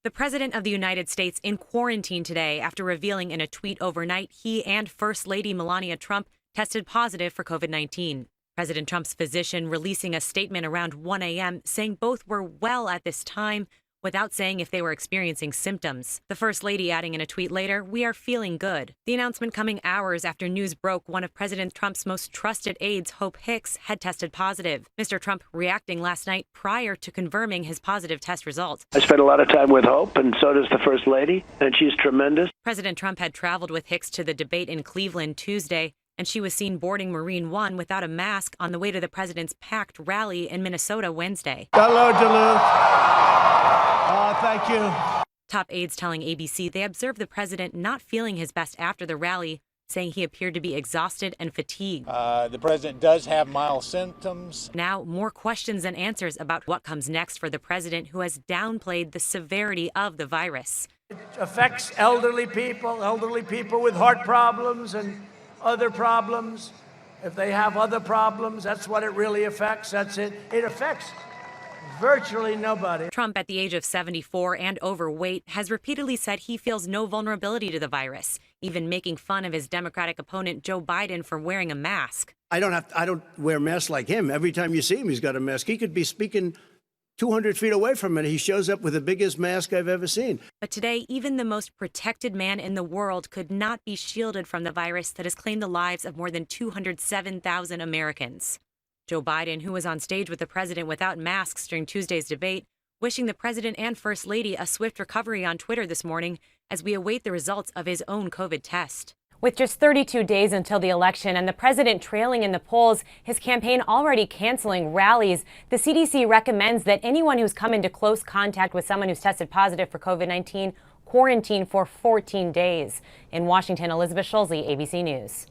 The President of the United States in quarantine today after revealing in a tweet overnight he and First Lady Melania Trump tested positive for COVID-19. President Trump's physician releasing a statement around 1 a.m. saying both were well at this time without saying if they were experiencing symptoms. The First Lady adding in a tweet later, "We are feeling good." The announcement coming hours after news broke one of President Trump's most trusted aides, Hope Hicks, had tested positive. Mr. Trump reacting last night prior to confirming his positive test result. I spent a lot of time with Hope, and so does the First Lady, and she's tremendous. President Trump had traveled with Hicks to the debate in Cleveland Tuesday, and she was seen boarding Marine One without a mask on the way to the president's packed rally in Minnesota Wednesday. Hello, Duluth. Thank you. Top aides telling ABC they observed the president not feeling his best after the rally, saying he appeared to be exhausted and fatigued. The president does have mild symptoms. Now, more questions than answers about what comes next for the president, who has downplayed the severity of the virus. It affects elderly people with heart problems and other problems. If they have other problems, that's what it really affects. That's it. It affects virtually nobody. Trump, at the age of 74 and overweight, has repeatedly said he feels no vulnerability to the virus, even making fun of his Democratic opponent Joe Biden for wearing a mask. I don't wear masks like him. Every time you see him, he's got a mask. He could be speaking 200 feet away from it. He shows up with the biggest mask I've ever seen. But today, even the most protected man in the world could not be shielded from the virus that has claimed the lives of more than 207,000 Americans. Joe Biden, who was on stage with the president without masks during Tuesday's debate, wishing the president and First Lady a swift recovery on Twitter this morning as we await the results of his own COVID test. With just 32 days until the election and the president trailing in the polls, his campaign already canceling rallies, the CDC recommends that anyone who's come into close contact with someone who's tested positive for COVID-19 quarantine for 14 days. In Washington, Elizabeth Schulze, ABC News.